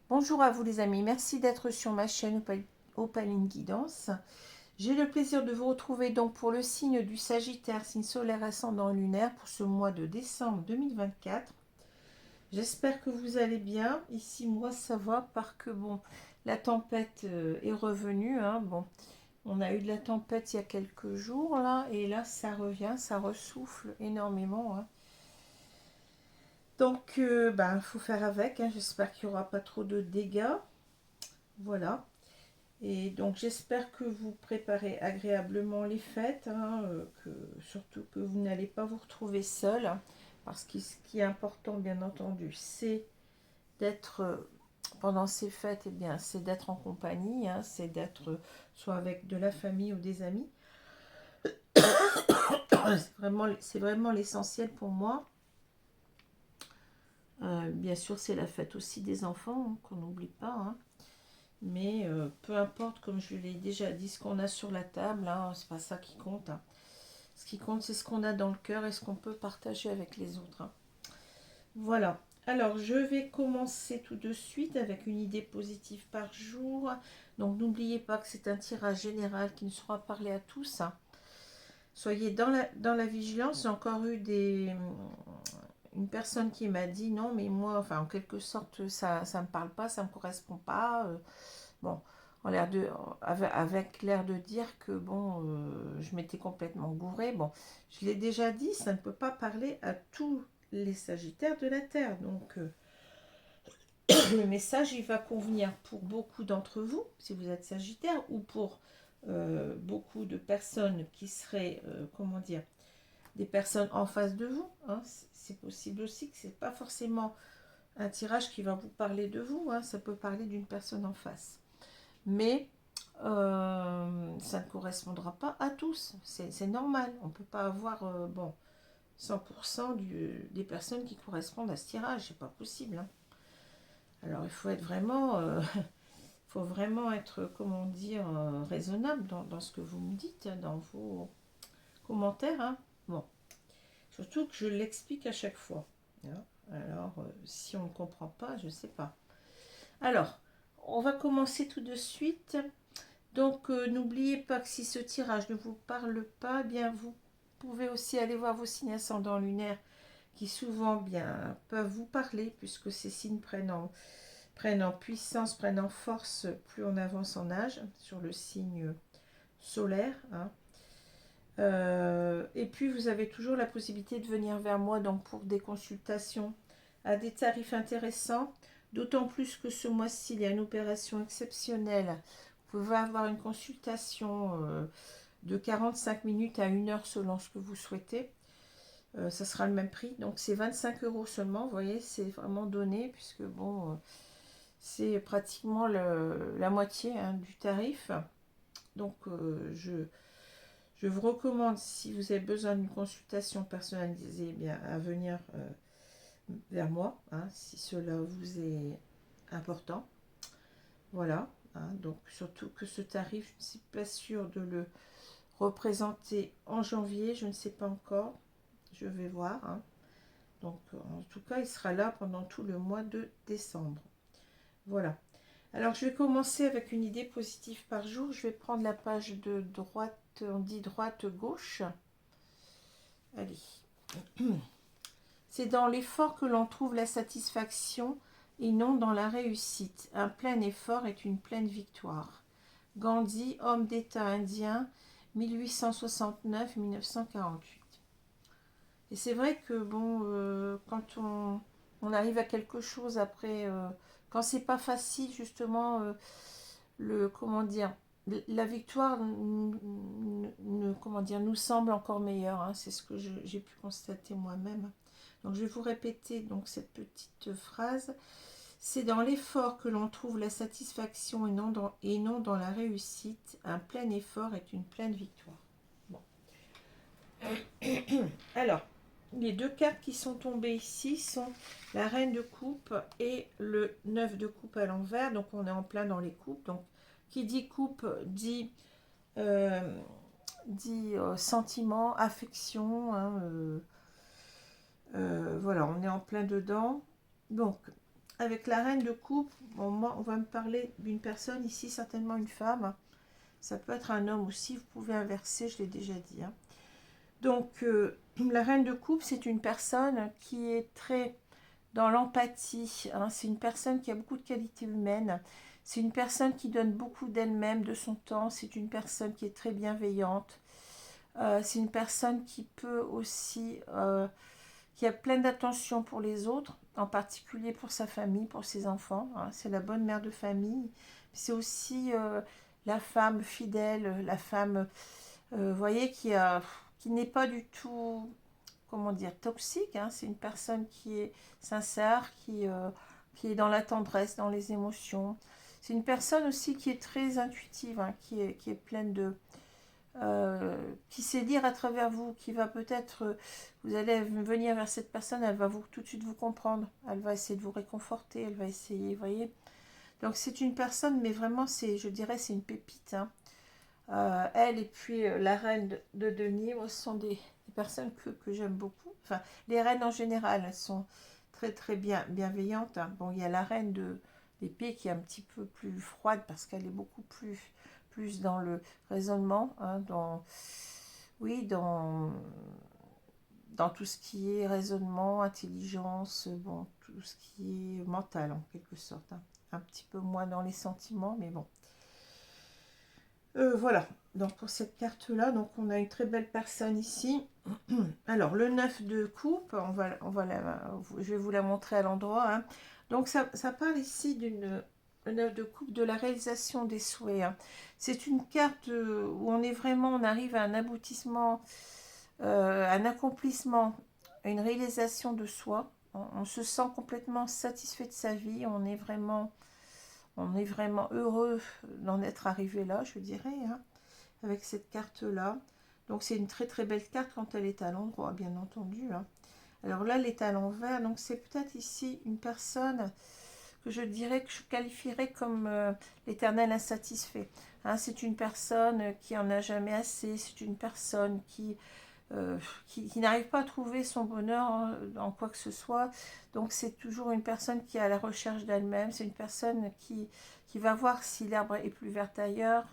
Bonjour à vous les amis, merci d'être sur ma chaîne Opaline Guidance. J'ai le plaisir de vous retrouver donc pour le signe du Sagittaire, signe solaire ascendant lunaire pour ce mois de décembre 2024. J'espère que vous allez bien. Ici moi ça va parce que bon, la tempête est revenue. Bon, on a eu de la tempête il y a quelques jours là et là ça revient, ça ressouffle énormément. Donc, faut faire avec. J'espère qu'il n'y aura pas trop de dégâts. Voilà. Et donc, j'espère que vous préparez agréablement les fêtes. Surtout que vous n'allez pas vous retrouver seul. Parce que ce qui est important, bien entendu, c'est d'être, pendant ces fêtes, eh bien, c'est d'être en compagnie. C'est d'être soit avec de la famille ou des amis. C'est vraiment l'essentiel pour moi. Bien sûr, c'est la fête aussi des enfants, qu'on n'oublie pas. Mais peu importe, comme je l'ai déjà dit, ce qu'on a sur la table, c'est pas ça qui compte. Ce qui compte, c'est ce qu'on a dans le cœur et ce qu'on peut partager avec les autres. Voilà. Alors, je vais commencer tout de suite avec une idée positive par jour. Donc, n'oubliez pas que c'est un tirage général qui ne sera parlé à tous. Soyez dans la vigilance. J'ai encore eu une personne qui m'a dit non, mais moi, enfin, en quelque sorte, ça ne me parle pas, ça ne me correspond pas. Bon, avec l'air de dire que bon, je m'étais complètement gourée. Bon, je l'ai déjà dit, ça ne peut pas parler à tous les Sagittaires de la Terre. Donc, le message, il va convenir pour beaucoup d'entre vous, si vous êtes Sagittaire, ou pour beaucoup de personnes qui seraient, comment dire, des personnes en face de vous. C'est possible aussi que ce n'est pas forcément un tirage qui va vous parler de vous. Ça peut parler d'une personne en face. Mais ça ne correspondra pas à tous. C'est normal. On ne peut pas avoir 100% des personnes qui correspondent à ce tirage. C'est pas possible. Alors il faut être vraiment, faut vraiment être, comment dire, raisonnable dans ce que vous me dites, dans vos commentaires. Bon, surtout que je l'explique à chaque fois. Alors si on ne comprend pas, je ne sais pas. Alors, on va commencer tout de suite. Donc, n'oubliez pas que si ce tirage ne vous parle pas, eh bien vous pouvez aussi aller voir vos signes ascendants lunaires qui souvent bien peuvent vous parler puisque ces signes prennent en puissance, prennent en force plus on avance en âge sur le signe solaire. Et puis, vous avez toujours la possibilité de venir vers moi donc pour des consultations à des tarifs intéressants. D'autant plus que ce mois-ci, il y a une opération exceptionnelle. Vous pouvez avoir une consultation de 45 minutes à 1 heure selon ce que vous souhaitez. Ça sera le même prix. Donc c'est 25 € seulement. Vous voyez, c'est vraiment donné puisque bon, c'est pratiquement la moitié du tarif. Donc je vous recommande, si vous avez besoin d'une consultation personnalisée, bien, à venir vers moi, si cela vous est important. Voilà. Donc surtout que ce tarif, je ne suis pas sûre de le représenter en janvier, je ne sais pas encore, je vais voir. Donc en tout cas, il sera là pendant tout le mois de décembre. Voilà. Alors je vais commencer avec une idée positive par jour. Je vais prendre la page de droite, on dit droite-gauche. Allez. C'est dans l'effort que l'on trouve la satisfaction et non dans la réussite. Un plein effort est une pleine victoire. Gandhi, homme d'État indien, 1869-1948. Et c'est vrai que bon, quand on arrive à quelque chose après, quand c'est pas facile justement, comment dire, la victoire comment dire, nous semble encore meilleure. C'est ce que j'ai pu constater moi-même. Donc je vais vous répéter donc cette petite phrase. C'est dans l'effort que l'on trouve la satisfaction et non dans la réussite. Un plein effort est une pleine victoire. Bon. Alors, les deux cartes qui sont tombées ici sont la reine de coupe et le 9 de coupe à l'envers. Donc, on est en plein dans les coupes. Donc, qui dit coupe dit, sentiment, affection. Hein, voilà, on est en plein dedans. Donc, avec la reine de coupe, bon, moi, on va me parler d'une personne ici, certainement une femme. Ça peut être un homme aussi, vous pouvez inverser, je l'ai déjà dit. Hein. Donc, la reine de coupe, c'est une personne qui est très dans l'empathie. Hein. C'est une personne qui a beaucoup de qualités humaines. C'est une personne qui donne beaucoup d'elle-même, de son temps. C'est une personne qui est très bienveillante. C'est une personne qui peut aussi... qui a plein d'attention pour les autres, en particulier pour sa famille, pour ses enfants. Hein. C'est la bonne mère de famille. C'est aussi la femme fidèle, la femme, vous voyez, qui n'est pas du tout, comment dire, toxique. Hein. C'est une personne qui est sincère, qui est dans la tendresse, dans les émotions. C'est une personne aussi qui est très intuitive, hein, qui est pleine de... qui sait lire à travers vous, qui va peut-être, vous allez venir vers cette personne, elle va tout de suite vous comprendre, elle va essayer de vous réconforter, elle va essayer, vous voyez. Donc c'est une personne, mais vraiment, je dirais, c'est une pépite. Hein. Elle et puis la reine de denier, ce sont des personnes que j'aime beaucoup. Enfin, les reines en général, elles sont très très bienveillantes. Hein. Bon, il y a la reine d'épée qui est un petit peu plus froide parce qu'elle est beaucoup plus dans le raisonnement, hein, oui, dans tout ce qui est raisonnement, intelligence, bon, tout ce qui est mental en quelque sorte. Hein. Un petit peu moins dans les sentiments, mais bon. Voilà, donc pour cette carte-là, donc on a une très belle personne ici. Alors, le 9 de coupe, je vais vous la montrer à l'endroit. Hein. Donc, ça parle ici le 9 de coupe, de la réalisation des souhaits. Hein. C'est une carte où on arrive à un aboutissement, un accomplissement, une réalisation de soi. On se sent complètement satisfait de sa vie. On est vraiment heureux d'en être arrivé là, je dirais, hein, avec cette carte-là. Donc c'est une très très belle carte quand elle est à l'endroit, bien entendu. Hein. Alors là, elle est à l'envers, donc c'est peut-être ici une personne que je dirais, que je qualifierais comme l'éternel insatisfait. Hein, c'est une personne qui en a jamais assez, c'est une personne qui n'arrive pas à trouver son bonheur en quoi que ce soit. Donc c'est toujours une personne qui est à la recherche d'elle-même. C'est une personne qui va voir si l'herbe est plus verte ailleurs.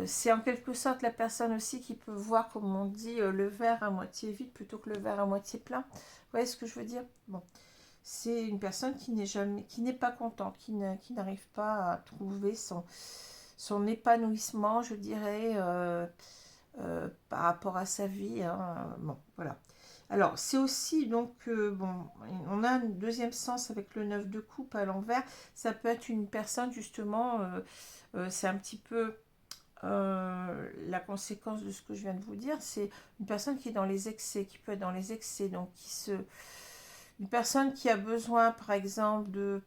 C'est en quelque sorte la personne aussi qui peut voir, comme on dit, le verre à moitié vide plutôt que le verre à moitié plein. Vous voyez ce que je veux dire? Bon. C'est une personne qui n'est pas contente, qui n'arrive pas à trouver son épanouissement, je dirais, par rapport à sa vie. Hein. Bon, voilà. Alors, c'est aussi, donc, bon, on a un deuxième sens avec le 9 de coupe à l'envers. Ça peut être une personne, justement, c'est un petit peu la conséquence de ce que je viens de vous dire. C'est une personne qui est dans les excès, qui peut être dans les excès, donc une personne qui a besoin, par exemple, de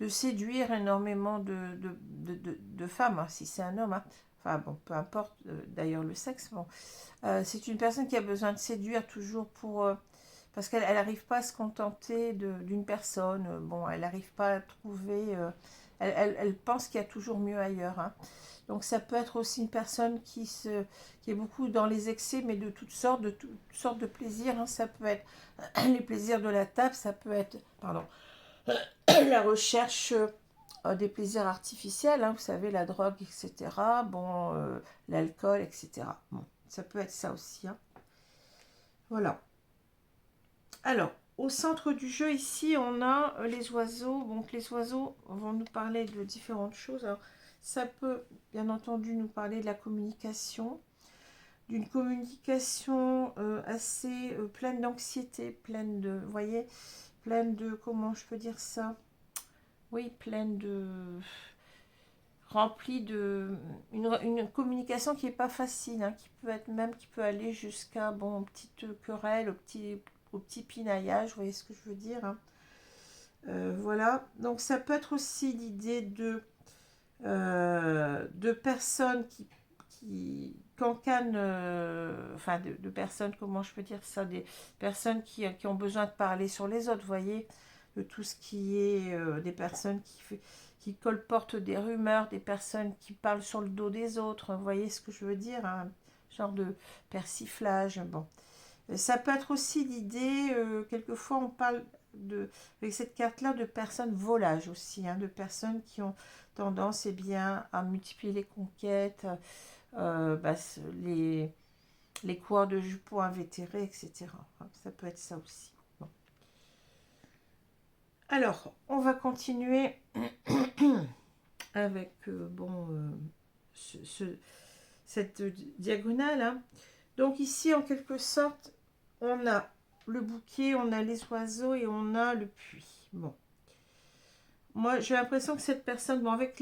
séduire énormément de femmes, hein, si c'est un homme. Hein. Enfin bon, peu importe d'ailleurs le sexe. Bon. C'est une personne qui a besoin de séduire toujours parce qu'elle n'arrive pas à se contenter d'une personne. Bon, elle n'arrive pas à trouver... elle pense qu'il y a toujours mieux ailleurs. Hein. Donc ça peut être aussi une personne qui est beaucoup dans les excès, mais de toutes sortes de plaisirs. Hein. Ça peut être les plaisirs de la table, ça peut être, pardon, la recherche des plaisirs artificiels, hein, vous savez, la drogue, etc. Bon, l'alcool, etc. Bon, ça peut être ça aussi. Hein. Voilà. Alors, au centre du jeu, ici, on a les oiseaux. Donc, les oiseaux vont nous parler de différentes choses. Alors, ça peut, bien entendu, nous parler de la communication, d'une communication assez pleine d'anxiété, pleine de, vous voyez, pleine de, comment je peux dire ça? Oui, pleine de... remplie de... Une communication qui n'est pas facile, hein, qui peut aller jusqu'à, bon, petite querelle, au petit pinaillage, vous voyez ce que je veux dire, hein. Voilà, donc ça peut être aussi l'idée de personnes qui encanent, enfin de personnes, comment je peux dire ça, des personnes qui ont besoin de parler sur les autres, vous voyez, de tout ce qui est des personnes qui colportent des rumeurs, des personnes qui parlent sur le dos des autres, vous voyez ce que je veux dire, un genre de persiflage, bon. Ça peut être aussi l'idée, quelquefois on parle avec cette carte-là de personnes volages aussi, hein, de personnes qui ont tendance à multiplier les conquêtes, bah, les coureurs de jupons invétérés, etc. Ça peut être ça aussi. Bon. Alors, on va continuer avec cette diagonale. Hein. Donc ici, en quelque sorte, on a le bouquet, on a les oiseaux et on a le puits. Bon. Moi, j'ai l'impression que cette personne, bon, avec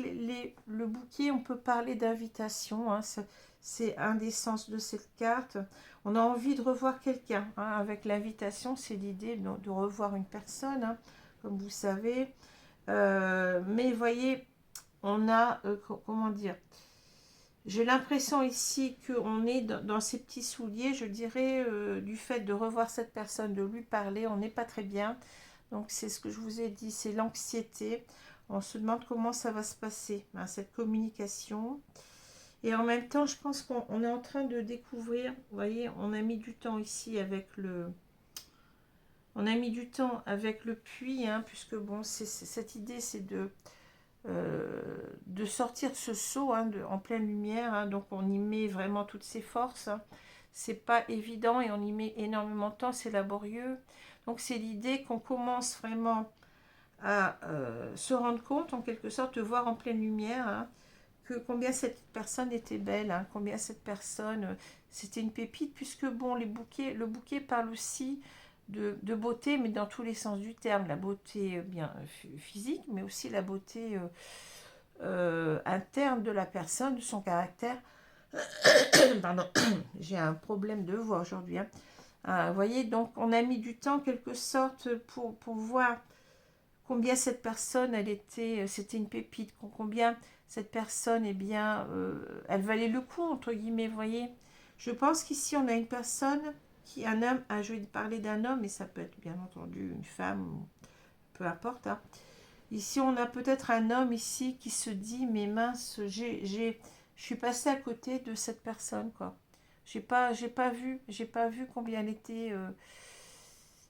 le bouquet, on peut parler d'invitation. Hein, c'est un des sens de cette carte. On a envie de revoir quelqu'un. Hein, avec l'invitation, c'est l'idée de revoir une personne, hein, comme vous savez. Mais voyez, on a, comment dire, j'ai l'impression ici qu'on est dans ces petits souliers, je dirais, du fait de revoir cette personne, de lui parler, on n'est pas très bien. Donc c'est ce que je vous ai dit, c'est l'anxiété. On se demande comment ça va se passer, hein, cette communication. Et en même temps, je pense qu'on est en train de découvrir, vous voyez, on a mis du temps ici avec le... On a mis du temps avec le puits, hein, puisque bon, cette idée, c'est de sortir de ce seau, hein, en pleine lumière, hein, donc on y met vraiment toutes ses forces, hein. C'est pas évident et on y met énormément de temps, c'est laborieux, donc c'est l'idée qu'on commence vraiment à se rendre compte en quelque sorte, de voir en pleine lumière, hein, que combien cette personne était belle, hein, combien cette personne c'était une pépite, puisque bon, le bouquet parle aussi de beauté, mais dans tous les sens du terme, la beauté bien physique, mais aussi la beauté interne de la personne, de son caractère. Pardon, j'ai un problème de voix aujourd'hui. Hein. Vous voyez, donc on a mis du temps, en quelque sorte, pour voir combien cette personne, c'était une pépite, combien cette personne, eh bien, elle valait le coup, entre guillemets, vous voyez. Je pense qu'ici, on a une personne un homme, je vais parler d'un homme, mais ça peut être bien entendu une femme, peu importe, hein. Ici, on a peut-être un homme ici qui se dit, mais mince, je suis passé à côté de cette personne, quoi. J'ai pas vu combien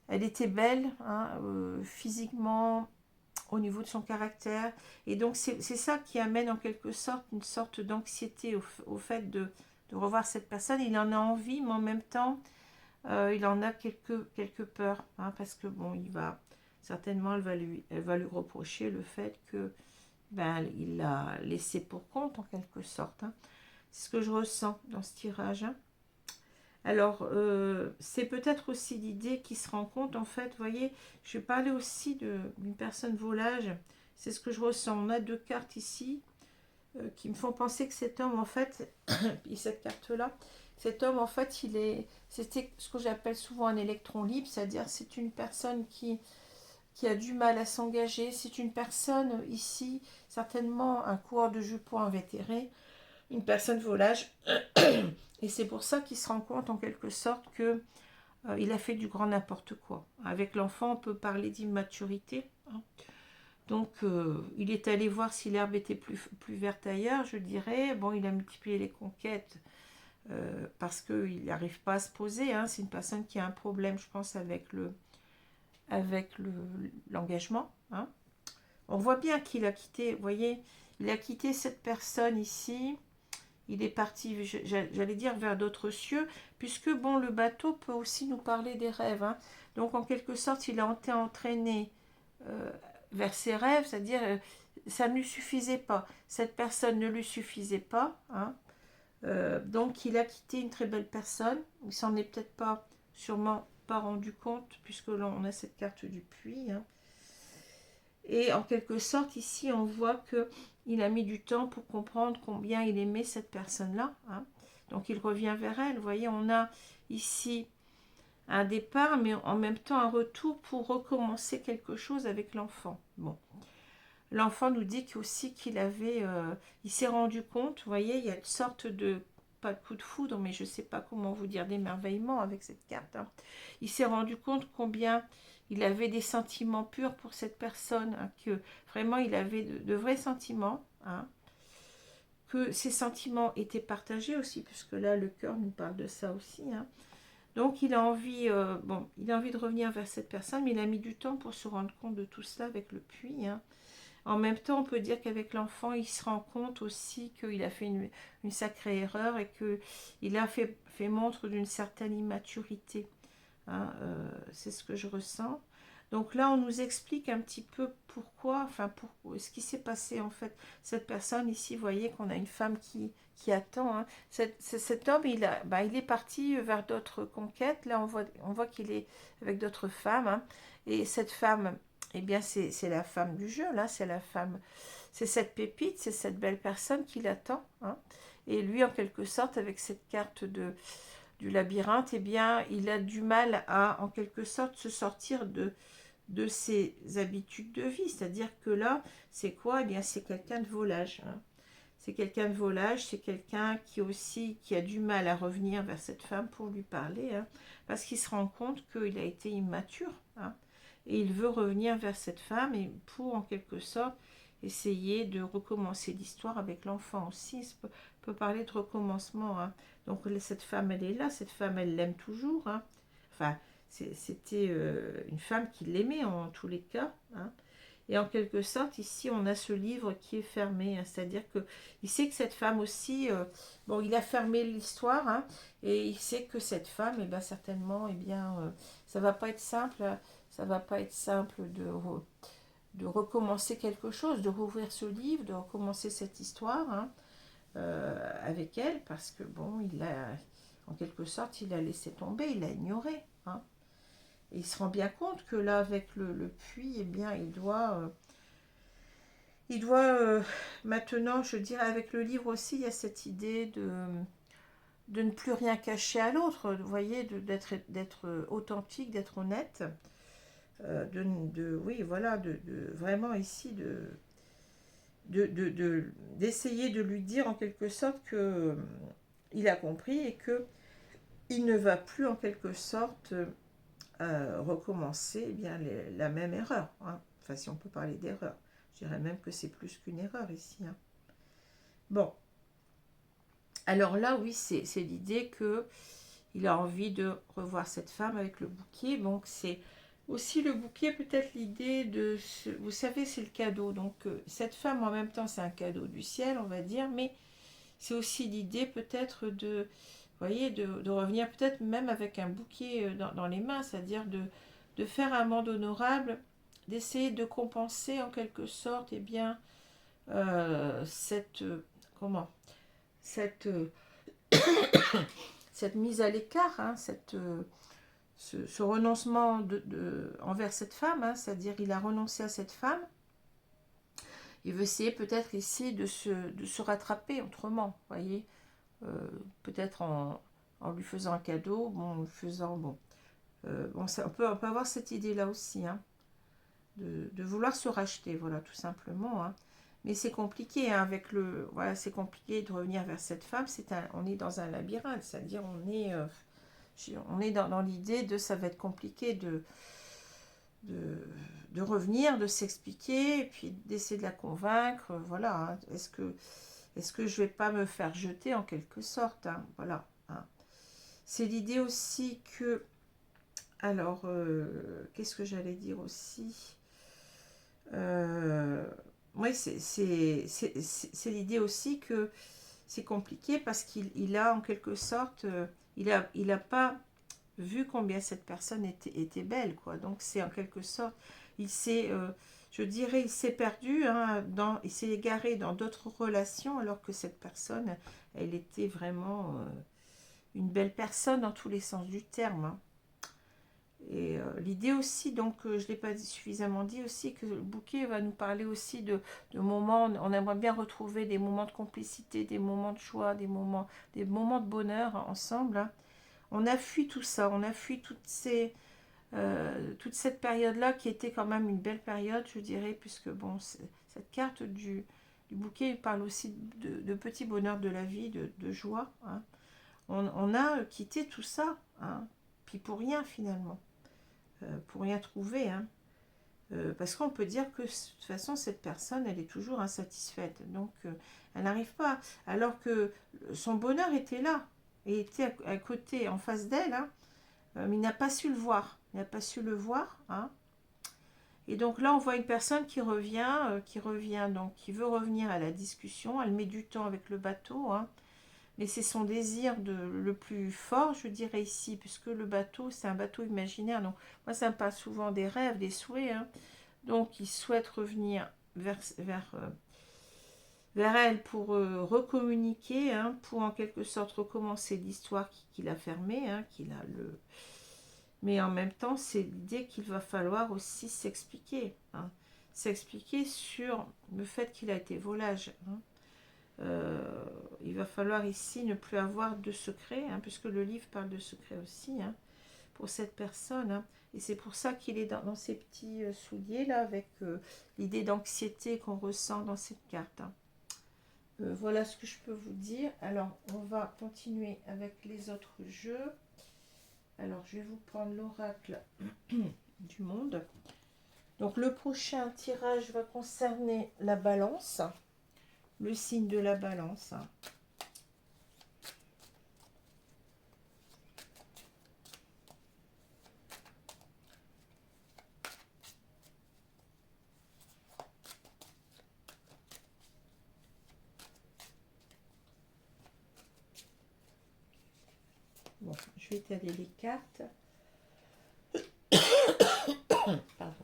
elle était belle, hein, physiquement, au niveau de son caractère. Et donc, c'est ça qui amène en quelque sorte une sorte d'anxiété au fait de revoir cette personne. Il en a envie, mais en même temps, il en a quelques peurs, hein, parce que bon, certainement, elle va lui reprocher le fait que il l'a laissé pour compte en quelque sorte. Hein. C'est ce que je ressens dans ce tirage. Hein. Alors, c'est peut-être aussi l'idée qui se rend compte, en fait, vous voyez, je parlais aussi d'une personne volage, c'est ce que je ressens. On a deux cartes ici qui me font penser que cet homme, en fait, et cette carte-là, cet homme, en fait, c'était ce que j'appelle souvent un électron libre, c'est-à-dire c'est une personne qui a du mal à s'engager, c'est une personne ici, certainement un coureur de jupons invétéré, une personne volage, et c'est pour ça qu'il se rend compte en quelque sorte que il a fait du grand n'importe quoi. Avec l'enfant, on peut parler d'immaturité. Hein. Donc, il est allé voir si l'herbe était plus verte ailleurs, je dirais. Bon, il a multiplié les conquêtes parce qu'il n'arrive pas à se poser. Hein. C'est une personne qui a un problème, je pense, avec l'engagement. Hein. On voit bien qu'il a quitté, vous voyez, il a quitté cette personne ici. Il est parti, j'allais dire, vers d'autres cieux, puisque, bon, le bateau peut aussi nous parler des rêves. Hein. Donc, en quelque sorte, il a été entraîné vers ses rêves, c'est-à-dire, ça ne lui suffisait pas. Cette personne ne lui suffisait pas. Hein. Donc, il a quitté une très belle personne. Il s'en est peut-être pas, sûrement pas rendu compte, puisque là, on a cette carte du puits. Hein. Et en quelque sorte, ici, on voit que il a mis du temps pour comprendre combien il aimait cette personne-là. Hein. Donc, il revient vers elle. Vous voyez, on a ici un départ, mais en même temps un retour pour recommencer quelque chose avec l'enfant. Bon. L'enfant nous dit aussi qu'il avait, il s'est rendu compte, vous voyez, il y a une sorte de, pas de coup de foudre, mais je ne sais pas comment vous dire, d'émerveillement avec cette carte. Hein. Il s'est rendu compte combien il avait des sentiments purs pour cette personne, hein, que vraiment il avait de vrais sentiments, hein, que ces sentiments étaient partagés aussi, puisque là le cœur nous parle de ça aussi. Hein. Donc il a envie, bon, il a envie de revenir vers cette personne, mais il a mis du temps pour se rendre compte de tout cela avec le puits. Hein. En même temps, on peut dire qu'avec l'enfant, il se rend compte aussi qu'il a fait une sacrée erreur et qu'il a fait montre d'une certaine immaturité. Hein, c'est ce que je ressens. Donc là, on nous explique un petit peu pourquoi, enfin, pour ce qui s'est passé en fait. Cette personne ici, vous voyez qu'on a une femme qui attend. Hein. Cet homme, il est parti vers d'autres conquêtes. Là, on voit qu'il est avec d'autres femmes. Hein. Et cette femme, eh bien, c'est la femme du jeu, là. C'est la femme, c'est cette pépite, c'est cette belle personne qui l'attend. Hein. Et lui, en quelque sorte, avec cette carte du labyrinthe, eh bien, il a du mal à, en quelque sorte, se sortir de ses habitudes de vie. C'est-à-dire que là, c'est quoi? Eh bien, c'est quelqu'un de volage. Hein. C'est quelqu'un de volage, c'est quelqu'un qui a du mal à revenir vers cette femme pour lui parler, hein, parce qu'il se rend compte qu'il a été immature. Hein, et il veut revenir vers cette femme et pour, en quelque sorte, essayer de recommencer l'histoire avec l'enfant aussi. On peut parler de recommencement. Hein. Donc cette femme, elle est là, cette femme, elle l'aime toujours. Hein. Enfin, c'était une femme qui l'aimait en tous les cas. Hein. Et en quelque sorte, ici, on a ce livre qui est fermé. Hein. C'est-à-dire qu'il sait que cette femme aussi, bon, il a fermé l'histoire, hein, et il sait que cette femme, eh bien, certainement, eh bien, ça va pas être simple. Ça va pas être simple de recommencer quelque chose, de rouvrir ce livre, de recommencer cette histoire, hein, avec elle, parce que bon, en quelque sorte, il a laissé tomber, il a ignoré. Hein. Et il se rend bien compte que là, avec le puits, eh bien, il doit maintenant, je dirais, avec le livre aussi, il y a cette idée de ne plus rien cacher à l'autre, vous voyez, d'être authentique, d'être honnête, oui, voilà, vraiment ici, d'essayer de lui dire en quelque sorte que il a compris et que il ne va plus en quelque sorte recommencer eh bien, la même erreur. Hein. Enfin, si on peut parler d'erreur. Je dirais même que c'est plus qu'une erreur ici. Hein. Bon. Alors là, oui, c'est l'idée que il a envie de revoir cette femme avec le bouquet. Donc, c'est aussi le bouquet, peut-être l'idée de... Vous savez, c'est le cadeau. Donc, cette femme, en même temps, c'est un cadeau du ciel, on va dire. Mais c'est aussi l'idée, peut-être, de... Vous voyez, de revenir peut-être même avec un bouquet dans les mains, c'est-à-dire de faire un monde honorable, d'essayer de compenser en quelque sorte, eh bien, cette, comment, cette, cette mise à l'écart, hein, ce renoncement envers cette femme, hein, c'est-à-dire il a renoncé à cette femme, il veut essayer peut-être ici de se rattraper autrement, vous voyez, peut-être en lui faisant un cadeau, bon, en lui faisant, bon, bon ça, on peut avoir cette idée-là aussi, hein, de vouloir se racheter, voilà, tout simplement, hein. Mais c'est compliqué, hein, avec voilà, c'est compliqué de revenir vers cette femme, on est dans un labyrinthe, c'est-à-dire on est dans l'idée de ça va être compliqué de revenir, de s'expliquer, et puis d'essayer de la convaincre, voilà, hein. Est-ce que je vais pas me faire jeter en quelque sorte, hein, voilà, hein. C'est l'idée aussi que, alors, qu'est-ce que j'allais dire aussi, oui, c'est l'idée aussi que c'est compliqué parce qu'il a en quelque sorte, il a pas vu combien cette personne était belle, quoi. Donc c'est en quelque sorte, je dirais, il s'est perdu, hein, il s'est égaré dans d'autres relations alors que cette personne, elle était vraiment une belle personne dans tous les sens du terme, hein. Et l'idée aussi, donc je ne l'ai pas suffisamment dit aussi, que le bouquet va nous parler aussi de moments, on aimerait bien retrouver des moments de complicité, des moments de joie, des moments de bonheur ensemble, hein, On a fui tout ça, on a fui toute cette période-là qui était quand même une belle période, je dirais, puisque bon, cette carte du bouquet parle aussi de petits bonheurs de la vie, de joie. Hein. On a quitté tout ça, hein, puis pour rien finalement, pour rien trouver. Hein. Parce qu'on peut dire que de toute façon, cette personne, elle est toujours insatisfaite. Donc, elle n'arrive pas. Alors que son bonheur était là, et était à côté, en face d'elle, hein, mais il n'a pas su le voir. Il n'a pas su le voir. Hein. Et donc là, on voit une personne qui revient, donc qui veut revenir à la discussion. Elle met du temps avec le bateau, hein, mais c'est son désir le plus fort, je dirais ici, puisque le bateau, c'est un bateau imaginaire. Donc, moi, ça me parle souvent des rêves, des souhaits. Hein. Donc, il souhaite revenir vers elle pour recommuniquer, hein, pour en quelque sorte recommencer l'histoire qu'il a fermée, hein, mais en même temps, c'est l'idée qu'il va falloir aussi s'expliquer. Hein. S'expliquer sur le fait qu'il a été volage. Hein. Il va falloir ici ne plus avoir de secret, hein, puisque le livre parle de secret aussi, hein, pour cette personne. Hein. Et c'est pour ça qu'il est dans ces petits souliers là, avec l'idée d'anxiété qu'on ressent dans cette carte. Hein. Voilà ce que je peux vous dire. Alors, on va continuer avec les autres jeux. Alors, je vais vous prendre l'oracle du monde. Donc, le prochain tirage va concerner la balance, le signe de la balance. Bon, je vais étaler les cartes. Pardon.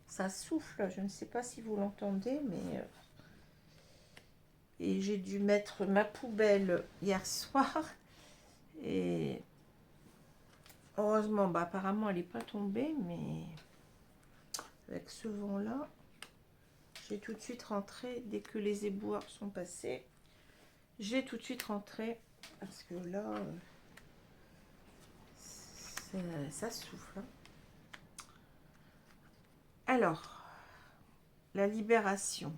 Ça souffle, je ne sais pas si vous l'entendez, mais... Et j'ai dû mettre ma poubelle hier soir. Et heureusement, bah, apparemment, elle n'est pas tombée, mais avec ce vent-là, j'ai tout de suite rentré dès que les éboueurs sont passés. J'ai tout de suite rentré parce que là, ça souffle. Hein. Alors, la libération.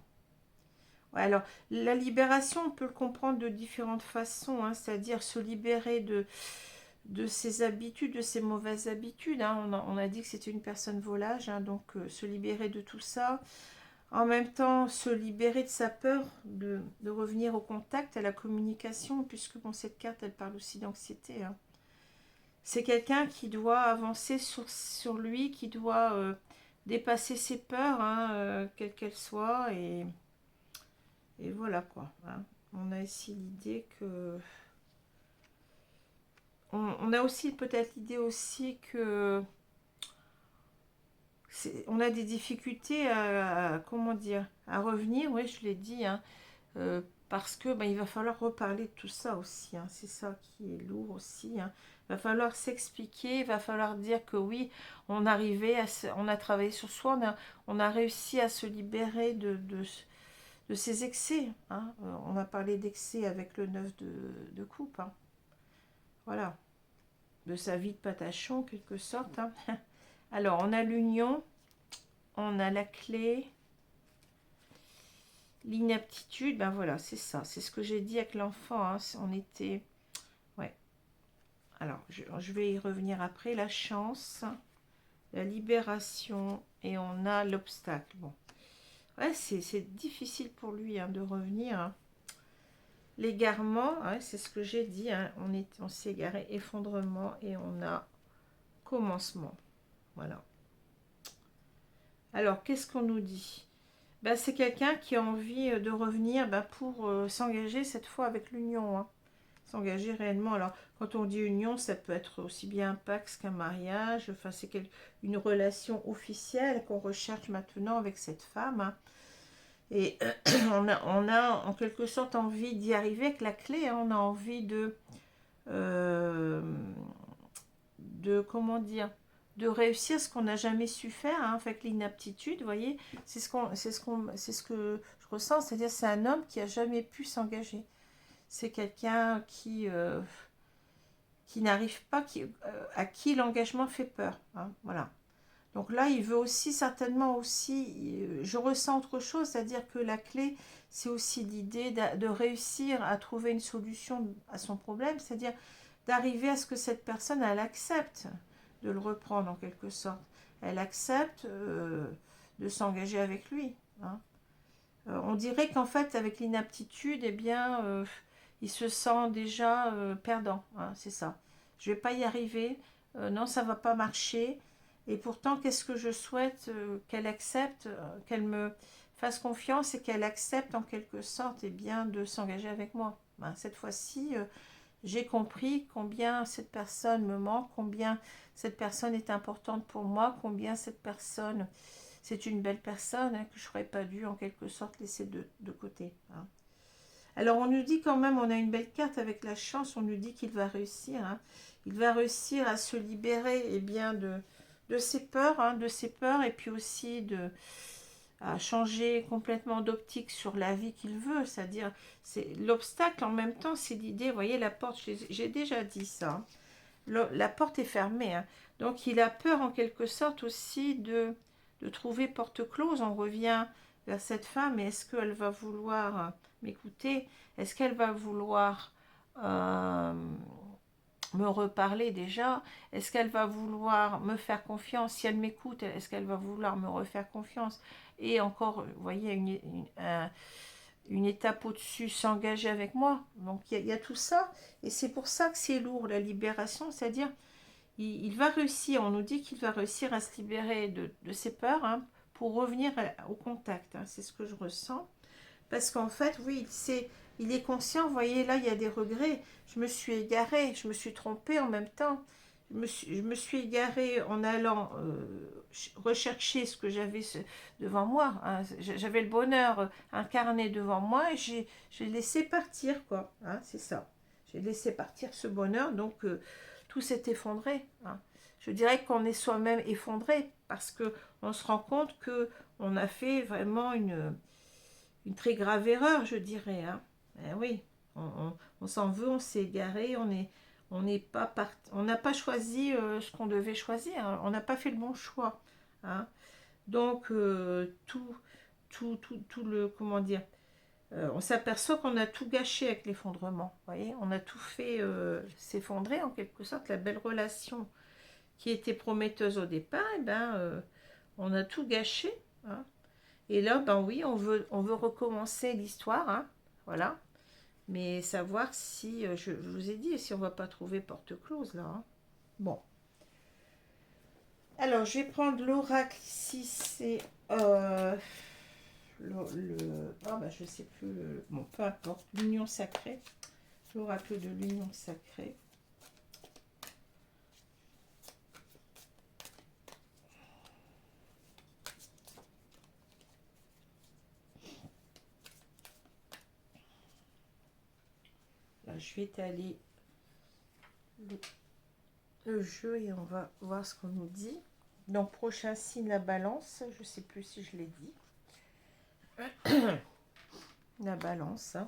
Ouais, alors, la libération, on peut le comprendre de différentes façons, hein, c'est-à-dire se libérer de ses habitudes, de ses mauvaises habitudes. Hein. On a dit que c'était une personne volage, hein, donc se libérer de tout ça. En même temps, se libérer de sa peur de revenir au contact, à la communication, puisque bon, cette carte, elle parle aussi d'anxiété. Hein. C'est quelqu'un qui doit avancer sur lui, qui doit dépasser ses peurs, hein, quelles qu'elles soient, et voilà quoi. Hein. On a ici l'idée que... On a aussi peut-être l'idée aussi que... On a des difficultés comment dire, à revenir, oui, je l'ai dit, hein, parce que il va falloir reparler de tout ça aussi. Hein, c'est ça qui est lourd aussi. Hein. Il va falloir s'expliquer, il va falloir dire que oui, on a travaillé sur soi, on a réussi à se libérer de ces excès. Hein. On a parlé d'excès avec le 9 de coupe. Hein. Voilà, de sa vie de patachon, en quelque sorte. Hein. Alors, on a l'union, on a la clé, l'inaptitude, ben voilà, c'est ça. C'est ce que j'ai dit avec l'enfant. Hein. On était... Ouais. Alors, je vais y revenir après. La chance, la libération, et on a l'obstacle. Bon. Ouais, c'est difficile pour lui hein, de revenir. Hein. L'égarement, hein, c'est ce que j'ai dit. Hein. On s'est égaré, effondrement, et on a commencement. Voilà. Alors, qu'est-ce qu'on nous dit? Ben, c'est quelqu'un qui a envie de revenir pour s'engager cette fois avec l'union. Hein. S'engager réellement. Alors, quand on dit union, ça peut être aussi bien un pax qu'un mariage. Enfin, c'est une relation officielle qu'on recherche maintenant avec cette femme. Hein. Et on a en quelque sorte envie d'y arriver avec la clé. Hein. On a envie comment dire, de réussir ce qu'on n'a jamais su faire, hein, avec l'inaptitude, vous voyez, c'est ce que je ressens, c'est-à-dire c'est un homme qui a jamais pu s'engager. c'est quelqu'un qui n'arrive pas, à qui l'engagement fait peur. Hein, voilà. Donc là, il veut aussi certainement aussi, je ressens autre chose, c'est-à-dire que la clé, c'est aussi l'idée de réussir à trouver une solution à son problème, c'est-à-dire d'arriver à ce que cette personne, elle accepte de le reprendre en quelque sorte. Elle accepte de s'engager avec lui. Hein. On dirait qu'en fait, avec l'inaptitude, eh bien, il se sent déjà perdant. Hein, c'est ça. Je vais pas y arriver. Non, ça va pas marcher. Et pourtant, qu'est-ce que je souhaite qu'elle accepte, qu'elle me fasse confiance et qu'elle accepte en quelque sorte, eh bien, de s'engager avec moi. Ben, cette fois-ci, j'ai compris combien cette personne me manque, combien cette personne est importante pour moi, combien cette personne, c'est une belle personne hein, que je n'aurais pas dû en quelque sorte laisser de côté. Hein. Alors on nous dit quand même, on a une belle carte avec la chance, on nous dit qu'il va réussir. Hein. Il va réussir à se libérer eh bien, de ses peurs, hein, de ses peurs et puis aussi à changer complètement d'optique sur la vie qu'il veut, c'est-à-dire c'est l'obstacle en même temps, c'est l'idée, vous voyez la porte, j'ai déjà dit ça, hein. La porte est fermée, hein. Donc il a peur en quelque sorte aussi de trouver porte close, on revient vers cette femme, et est-ce qu'elle va vouloir m'écouter, est-ce qu'elle va vouloir euh, me reparler déjà, est-ce qu'elle va vouloir me faire confiance, si elle m'écoute, est-ce qu'elle va vouloir me refaire confiance, et encore, vous voyez, une étape au-dessus, s'engager avec moi, donc il y a tout ça, et c'est pour ça que c'est lourd, la libération, c'est-à-dire, il va réussir, on nous dit qu'il va réussir à se libérer de ses peurs, hein, pour revenir au contact, hein, c'est ce que je ressens, parce qu'en fait, oui, il est conscient, vous voyez, là, il y a des regrets. Je me suis égarée, je me suis trompée en même temps. Je me suis égarée en allant rechercher ce que j'avais devant moi. Hein. J'avais le bonheur incarné devant moi et j'ai laissé partir, quoi. Hein, c'est ça. J'ai laissé partir ce bonheur, donc tout s'est effondré. Hein. Je dirais qu'on est soi-même effondré parce qu'on se rend compte qu'on a fait vraiment une très grave erreur, je dirais. Hein. Eh oui, on s'en veut, on s'est égaré, on n'est pas on n'a pas choisi ce qu'on devait choisir, hein. On n'a pas fait le bon choix. Hein. Donc tout le comment dire, on s'aperçoit qu'on a tout gâché avec l'effondrement. Voyez, on a tout fait s'effondrer en quelque sorte. La belle relation qui était prometteuse au départ, et ben on a tout gâché. Hein. Et là, ben oui, on veut recommencer l'histoire, hein, voilà. Mais savoir si, je vous ai dit, si on ne va pas trouver porte close là. Hein. Bon. Alors, je vais prendre l'oracle ici, c'est ah ben je sais plus, bon, peu importe, l'union sacrée. L'oracle de l'union sacrée. Là, je vais étaler le jeu et on va voir ce qu'on nous dit. Donc, prochain signe, la balance. Je ne sais plus si je l'ai dit. La balance. Hein.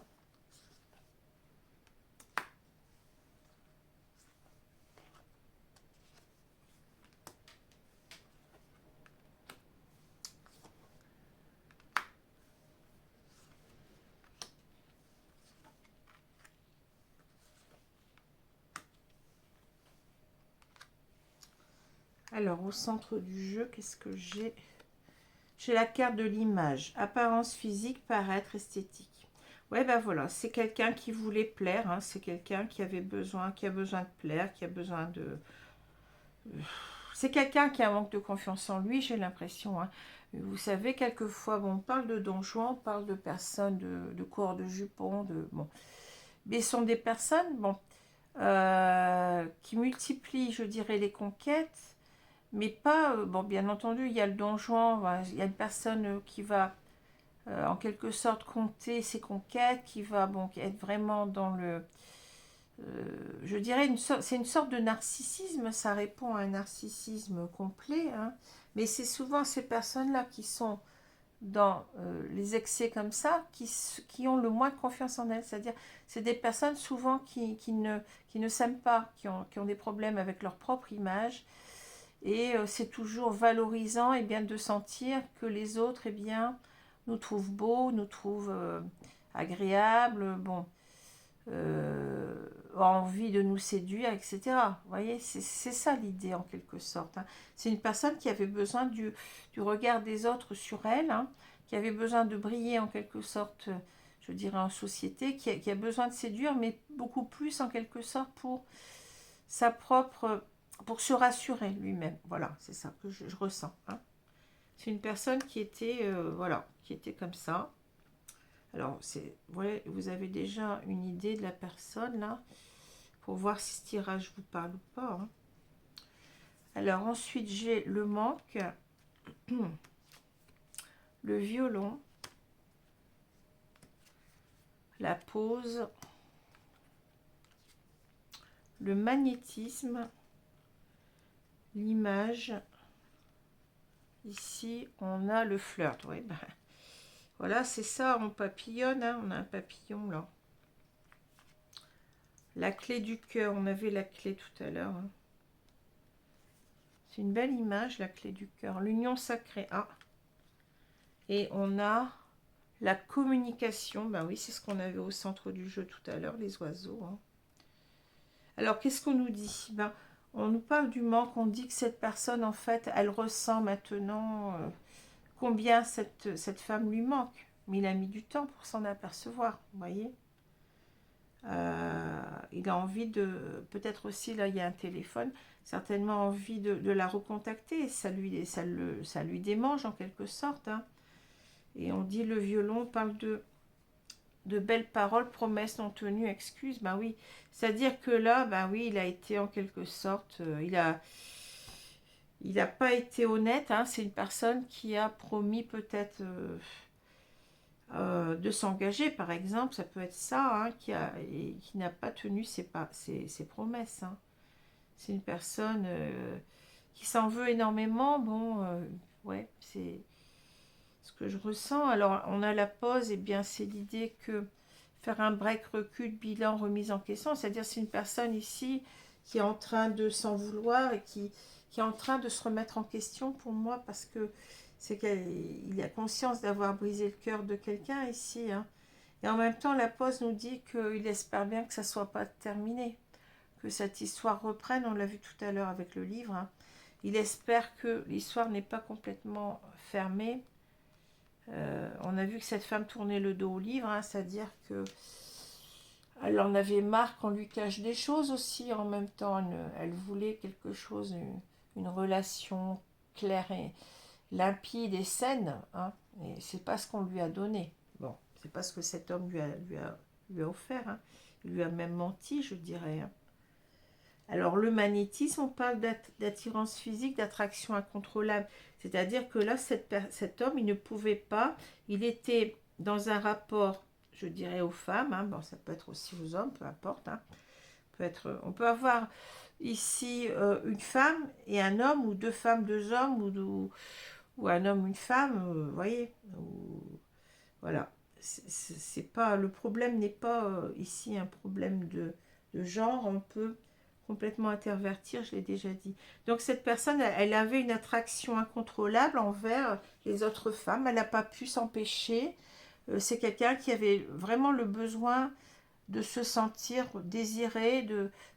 Alors, au centre du jeu, qu'est-ce que j'ai? J'ai la carte de l'image. Apparence physique, paraître, esthétique. Ouais, ben voilà, c'est quelqu'un qui voulait plaire. Hein, c'est quelqu'un qui avait besoin, qui a besoin de plaire, qui a besoin de... C'est quelqu'un qui a un manque de confiance en lui, j'ai l'impression. Hein. Vous savez, quelquefois, bon, on parle de Don Juan, on parle de personnes de corps de jupon, bon. Mais ce sont des personnes, bon, qui multiplient, je dirais, les conquêtes, mais pas, bon, bien entendu, il y a le Don Juan, il y a une personne qui va, en quelque sorte, compter ses conquêtes, qui va, bon, être vraiment dans le, je dirais, c'est une sorte de narcissisme, ça répond à un narcissisme complet, hein, mais c'est souvent ces personnes-là qui sont dans les excès comme ça qui ont le moins de confiance en elles. C'est-à-dire, c'est des personnes souvent qui ne s'aiment pas, qui ont des problèmes avec leur propre image. Et c'est toujours valorisant bien, de sentir que les autres bien, nous trouvent beaux, nous trouvent agréables, bon, ont envie de nous séduire, etc. Vous voyez, c'est ça l'idée en quelque sorte. Hein. C'est une personne qui avait besoin du regard des autres sur elle, hein, qui avait besoin de briller en quelque sorte, je dirais en société, qui a besoin de séduire, mais beaucoup plus en quelque sorte pour sa propre... pour se rassurer lui-même. Voilà, c'est ça que je ressens. Hein. C'est une personne qui était, voilà, qui était comme ça. Alors, ouais, vous avez déjà une idée de la personne, là, pour voir si ce tirage vous parle ou pas. Hein. Alors, ensuite, j'ai le manque, le violon, la pause, le magnétisme, l'image. Ici, on a le flirt. Oui, ben, voilà, c'est ça, on papillonne, hein, on a un papillon, là. La clé du cœur, on avait la clé tout à l'heure. Hein. C'est une belle image, la clé du cœur. L'union sacrée. Ah. Et on a la communication. Ben oui, c'est ce qu'on avait au centre du jeu tout à l'heure, les oiseaux. Hein. Alors, qu'est-ce qu'on nous dit? Ben, on nous parle du manque. On dit que cette personne, en fait, elle ressent maintenant combien cette femme lui manque. Mais il a mis du temps pour s'en apercevoir, vous voyez. Il a envie de... Peut-être aussi, là, il y a un téléphone. Certainement envie de la recontacter. Ça lui démange, en quelque sorte. Hein. Et on dit le violon parle de belles paroles, promesses non tenues, excuses. Ben oui. C'est-à-dire que là, ben oui, il a été en quelque sorte... il n'a pas été honnête. Hein. C'est une personne qui a promis peut-être... de s'engager, par exemple, ça peut être ça, hein, qui n'a pas tenu ses promesses. Hein. C'est une personne qui s'en veut énormément. Bon, ouais, c'est ce que je ressens. Alors, on a la pause, et bien c'est l'idée que faire un break, recul, bilan, remise en question, c'est-à-dire c'est une personne ici qui est en train de s'en vouloir et qui est en train de se remettre en question pour moi, parce que c'est qu'il a conscience d'avoir brisé le cœur de quelqu'un ici. Hein. Et en même temps, la pause nous dit qu'il espère bien que ça ne soit pas terminé, que cette histoire reprenne. On l'a vu tout à l'heure avec le livre. Hein. Il espère que l'histoire n'est pas complètement fermée. On a vu que cette femme tournait le dos au livre, hein, c'est-à-dire que elle en avait marre qu'on lui cache des choses aussi. En même temps, elle voulait quelque chose, une relation claire et limpide et saine, hein, et c'est pas ce qu'on lui a donné. Bon, c'est pas ce que cet homme lui a offert. Hein. Il lui a même menti, je dirais. Hein. Alors, le magnétisme, on parle d'attirance physique, d'attraction incontrôlable. C'est-à-dire que là, cet homme, il ne pouvait pas, il était dans un rapport, je dirais, aux femmes. Hein. Bon, ça peut être aussi aux hommes, peu importe. Hein. On peut avoir ici une femme et un homme, ou deux femmes, deux hommes, ou un homme, une femme, vous voyez. Voilà. C'est pas, le problème n'est pas ici un problème de genre. On peut complètement intervertir, je l'ai déjà dit. Donc cette personne, elle avait une attraction incontrôlable envers les autres femmes. Elle n'a pas pu s'empêcher. C'est quelqu'un qui avait vraiment le besoin de se sentir désiré,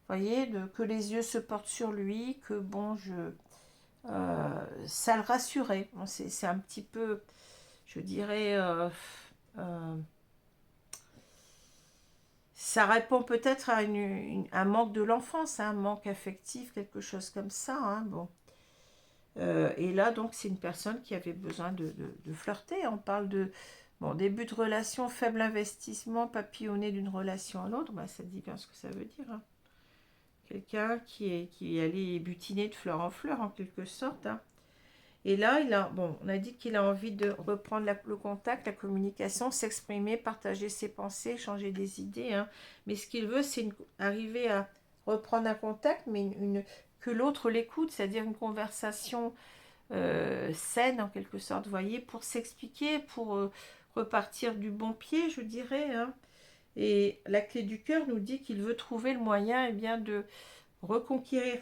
voyez, que les yeux se portent sur lui, que bon, ça le rassurait. Bon, c'est un petit peu, je dirais, ça répond peut-être à un manque de l'enfance, hein, un manque affectif, quelque chose comme ça. Hein, bon. Et là, donc, c'est une personne qui avait besoin de flirter. On parle de début de relation, faible investissement, papillonner d'une relation à l'autre. Bah, ça dit bien ce que ça veut dire. Hein. Quelqu'un qui allait butiner de fleur en fleur, en quelque sorte. Hein. Et là, on a dit qu'il a envie de reprendre le contact, la communication, s'exprimer, partager ses pensées, échanger des idées. Hein. Mais ce qu'il veut, c'est arriver à reprendre un contact, mais que l'autre l'écoute, c'est-à-dire une conversation saine en quelque sorte, vous voyez, pour s'expliquer, pour repartir du bon pied, je dirais, hein. Et la clé du cœur nous dit qu'il veut trouver le moyen, eh bien, de reconquérir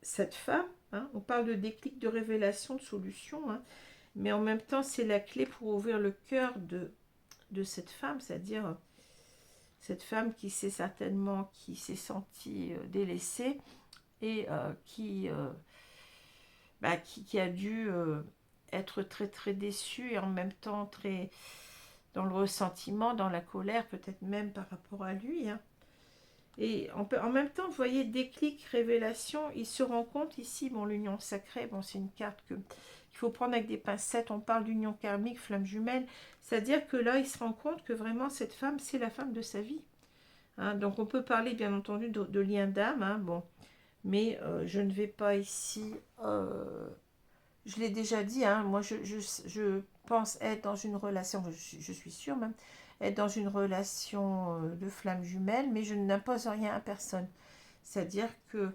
cette femme, hein. On parle de déclic, de révélation, de solution, hein. Mais en même temps, c'est la clé pour ouvrir le cœur de cette femme, c'est-à-dire cette femme qui s'est certainement, qui s'est sentie délaissée et qui a dû être très très déçue et en même temps très dans le ressentiment, dans la colère, peut-être même par rapport à lui, hein. Et en même temps, vous voyez, déclic, révélation, il se rend compte ici, bon, l'union sacrée, bon, c'est une carte qu'il faut prendre avec des pincettes, on parle d'union karmique, flamme jumelle, c'est-à-dire que là, il se rend compte que vraiment, cette femme, c'est la femme de sa vie, hein. Donc, on peut parler, bien entendu, de lien d'âme, hein, bon, mais je ne vais pas ici, je l'ai déjà dit, hein, moi, je pense être dans une relation, je suis sûre même, être dans une relation de flamme jumelle, mais je n'impose rien à personne. C'est-à-dire que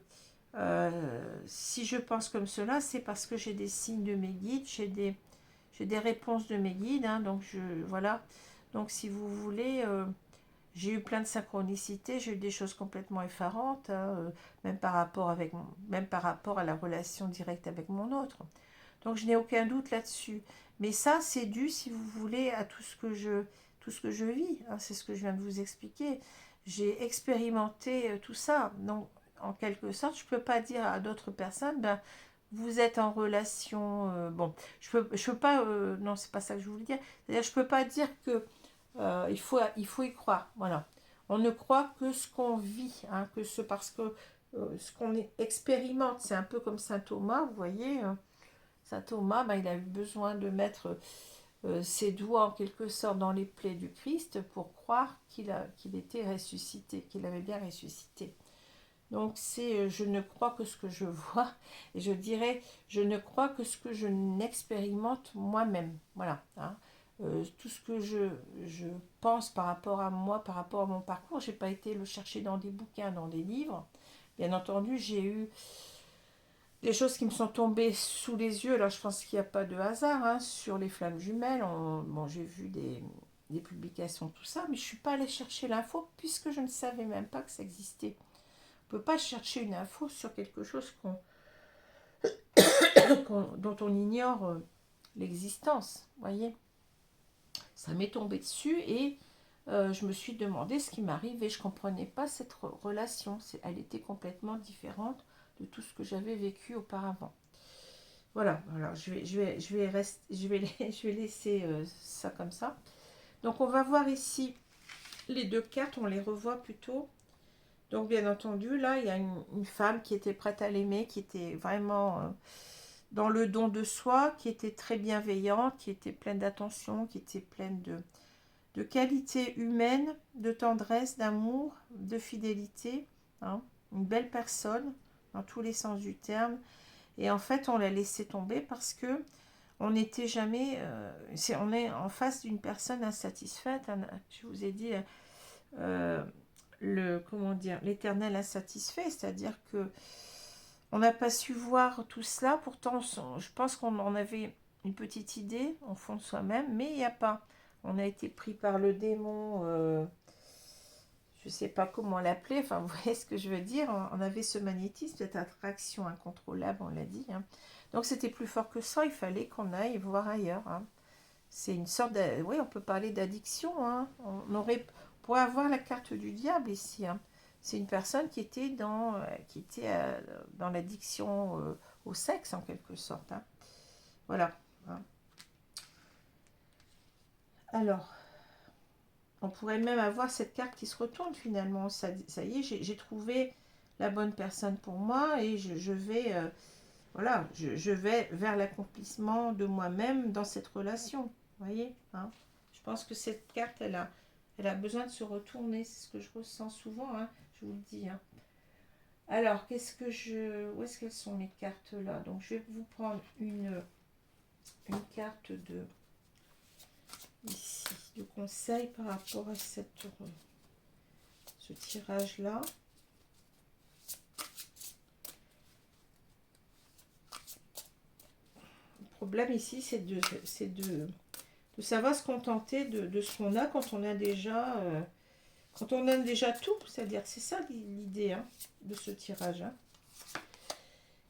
si je pense comme cela, c'est parce que j'ai des signes de mes guides, j'ai des réponses de mes guides, hein, donc voilà. Donc si vous voulez, j'ai eu plein de synchronicités, j'ai eu des choses complètement effarantes, hein, même par rapport à la relation directe avec mon autre. Donc je n'ai aucun doute là-dessus. Mais ça, c'est dû, si vous voulez, à tout ce que je vis, hein. C'est ce que je viens de vous expliquer. J'ai expérimenté tout ça. Donc, en quelque sorte, je ne peux pas dire à d'autres personnes, ben, vous êtes en relation. Bon, je peux pas. Non, c'est pas ça que je voulais dire. C'est-à-dire, je peux pas dire que il faut y croire. Voilà. On ne croit que ce qu'on vit, hein, parce que ce qu'on expérimente, c'est un peu comme saint Thomas, vous voyez. Saint Thomas, ben, il a eu besoin de mettre ses doigts en quelque sorte dans les plaies du Christ pour croire qu'il était ressuscité, qu'il avait bien ressuscité. Donc c'est je ne crois que ce que je vois et je dirais je ne crois que ce que je n'expérimente moi-même. Voilà, hein. Tout ce que je pense par rapport à moi, par rapport à mon parcours, je n'ai pas été le chercher dans des bouquins, dans des livres. Bien entendu, j'ai eu des choses qui me sont tombées sous les yeux. Alors je pense qu'il n'y a pas de hasard, hein, sur les flammes jumelles. Bon, j'ai vu des publications, tout ça, mais je ne suis pas allée chercher l'info puisque je ne savais même pas que ça existait. On ne peut pas chercher une info sur quelque chose dont on ignore l'existence. Voyez, ça m'est tombé dessus et je me suis demandé ce qui m'arrivait. Je ne comprenais pas cette relation. Elle était complètement différente de tout ce que j'avais vécu auparavant. Voilà, alors je vais laisser ça comme ça. Donc on va voir ici les deux cartes, on les revoit plutôt. Donc bien entendu, là, il y a une femme qui était prête à l'aimer, qui était vraiment dans le don de soi, qui était très bienveillante, qui était pleine d'attention, qui était pleine de qualités humaines, de tendresse, d'amour, de fidélité, hein. Une belle personne, dans tous les sens du terme. Et en fait, on l'a laissé tomber parce que on n'était jamais... on est en face d'une personne insatisfaite. Je vous ai dit... comment dire, l'éternel insatisfait, c'est-à-dire que on n'a pas su voir tout cela, pourtant je pense qu'on en avait une petite idée au fond de soi-même, mais il n'y a pas, on a été pris par le démon, je ne sais pas comment l'appeler, enfin vous voyez ce que je veux dire, on avait ce magnétisme, cette attraction incontrôlable, on l'a dit, hein. Donc c'était plus fort que ça, il fallait qu'on aille voir ailleurs, hein. C'est une sorte de... Oui, on peut parler d'addiction, hein. On pourrait avoir la carte du diable ici, hein. C'est une personne qui était dans l'addiction au sexe, en quelque sorte, hein. Voilà, hein. Alors, on pourrait même avoir cette carte qui se retourne finalement. Ça y est, j'ai trouvé la bonne personne pour moi et je vais... voilà, je vais vers l'accomplissement de moi-même dans cette relation. Vous voyez, hein. Je pense que cette carte, elle a besoin de se retourner. C'est ce que je ressens souvent, hein, je vous le dis, hein. Alors, où est-ce qu'elles sont mes cartes là? Donc, je vais vous prendre une carte ici, de conseil par rapport à ce tirage-là. problème ici, c'est de savoir se contenter de ce qu'on a quand on a déjà, tout. C'est-à-dire, c'est ça l'idée hein, de ce tirage. Hein.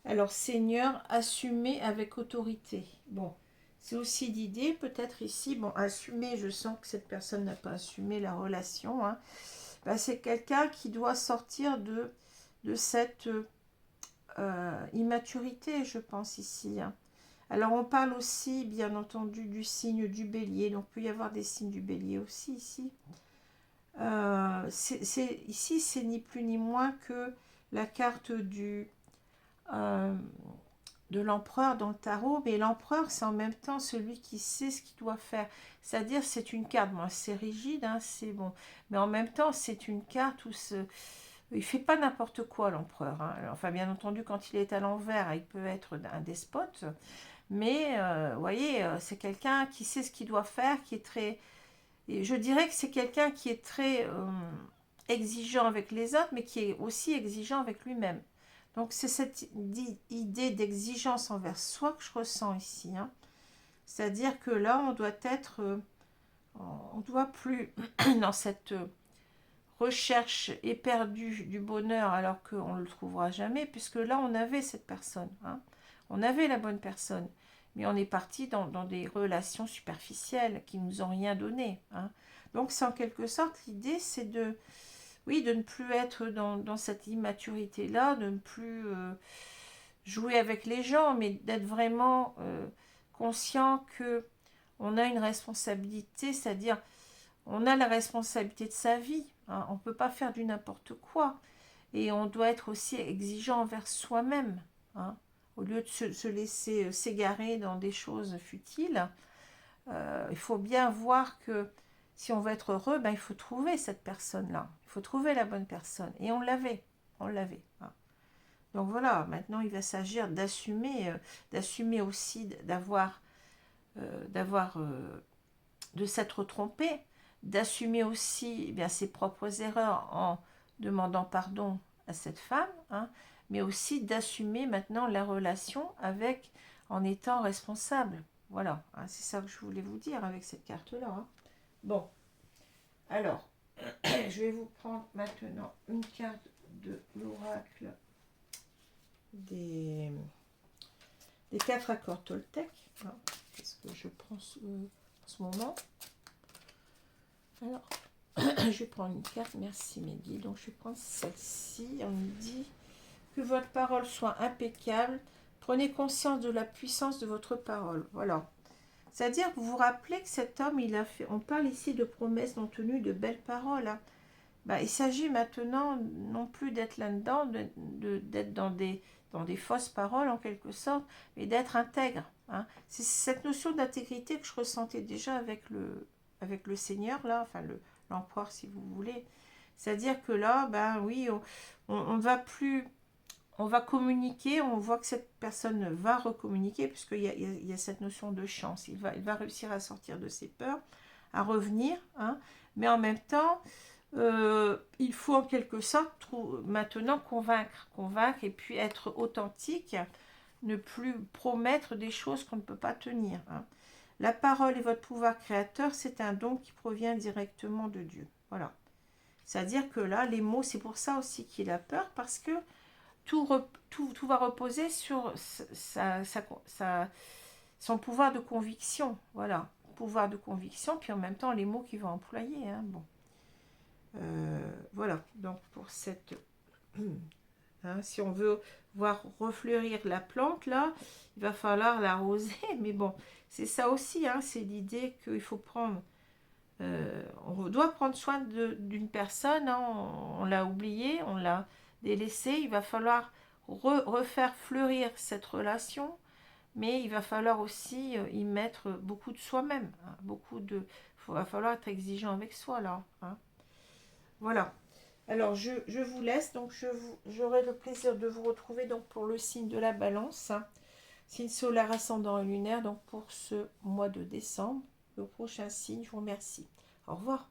Alors, Seigneur, assumer avec autorité. Bon, c'est aussi l'idée, peut-être ici, bon, assumer, je sens que cette personne n'a pas assumé la relation. Hein. Ben, c'est quelqu'un qui doit sortir de cette immaturité, je pense, ici. Hein. Alors, on parle aussi, bien entendu, du signe du bélier. Donc, il peut y avoir des signes du bélier aussi, ici. Ici, c'est ni plus ni moins que la carte de l'empereur dans le tarot. Mais l'empereur, c'est en même temps celui qui sait ce qu'il doit faire. C'est-à-dire, c'est une carte, bon, c'est rigide, hein, c'est bon. Mais en même temps, c'est une carte où il ne fait pas n'importe quoi, l'empereur. Hein. Enfin, bien entendu, quand il est à l'envers, il peut être un despote. Mais, vous voyez, c'est quelqu'un qui sait ce qu'il doit faire, qui est très... Et je dirais que c'est quelqu'un qui est très exigeant avec les autres, mais qui est aussi exigeant avec lui-même. Donc, c'est cette idée d'exigence envers soi que je ressens ici. Hein. C'est-à-dire que là, on doit être... on ne doit plus dans cette recherche éperdue du bonheur alors qu'on ne le trouvera jamais, puisque là, on avait cette personne. Hein. On avait la bonne personne. Mais on est parti dans des relations superficielles qui ne nous ont rien donné. Hein. Donc, c'est en quelque sorte, l'idée, c'est de ne plus être dans cette immaturité-là, de ne plus jouer avec les gens, mais d'être vraiment conscient qu'on a une responsabilité, c'est-à-dire on a la responsabilité de sa vie. Hein. On ne peut pas faire du n'importe quoi. Et on doit être aussi exigeant envers soi-même. Hein. Au lieu de se laisser s'égarer dans des choses futiles, il faut bien voir que si on veut être heureux, ben, il faut trouver cette personne-là. Il faut trouver la bonne personne. Et on l'avait. On l'avait. Hein. Donc voilà, maintenant il va s'agir d'assumer aussi, de s'être trompé, d'assumer aussi eh bien, ses propres erreurs en demandant pardon à cette femme, hein, mais aussi d'assumer maintenant la relation en étant responsable. Voilà, hein, c'est ça que je voulais vous dire avec cette carte-là. Hein. Bon, alors, je vais vous prendre maintenant une carte de l'oracle des 4 accords Toltec. Hein, qu'est-ce que je prends en ce moment? Alors, je vais prendre une carte, merci Mehdi. Donc, je vais prendre celle-ci. On me dit que votre parole soit impeccable. Prenez conscience de la puissance de votre parole. Voilà. C'est-à-dire que vous vous rappelez que cet homme, il a fait... On parle ici de promesses non tenues, de belles paroles. Hein. Ben, il s'agit maintenant non plus d'être là-dedans, d'être dans des fausses paroles en quelque sorte, mais d'être intègre. Hein. C'est cette notion d'intégrité que je ressentais déjà avec le Seigneur, là, enfin l'empereur si vous voulez. C'est-à-dire que là, ben oui, on va plus... On va communiquer, on voit que cette personne va recommuniquer, puisqu'il y a cette notion de chance. Il va réussir à sortir de ses peurs, à revenir, hein, mais en même temps, il faut en quelque sorte maintenant convaincre et puis être authentique, ne plus promettre des choses qu'on ne peut pas tenir. Hein. La parole et votre pouvoir créateur, c'est un don qui provient directement de Dieu. Voilà. C'est-à-dire que là, les mots, c'est pour ça aussi qu'il a peur, parce que tout va reposer sur son pouvoir de conviction. Voilà, pouvoir de conviction, puis en même temps les mots qu'il va employer. Hein. Bon. Voilà, donc pour cette... Hein, si on veut voir refleurir la plante, là, il va falloir l'arroser. Mais bon, c'est ça aussi, hein, c'est l'idée qu'il faut prendre... on doit prendre soin d'une personne, hein, on l'a oublié, on l'a délaissé, il va falloir refaire fleurir cette relation, mais il va falloir aussi y mettre beaucoup de soi-même, hein, il va falloir être exigeant avec soi là. Hein. Voilà. Alors je vous laisse, donc j'aurai le plaisir de vous retrouver donc pour le signe de la Balance, hein, signe solaire ascendant et lunaire, donc pour ce mois de décembre, le prochain signe. Je vous remercie. Au revoir.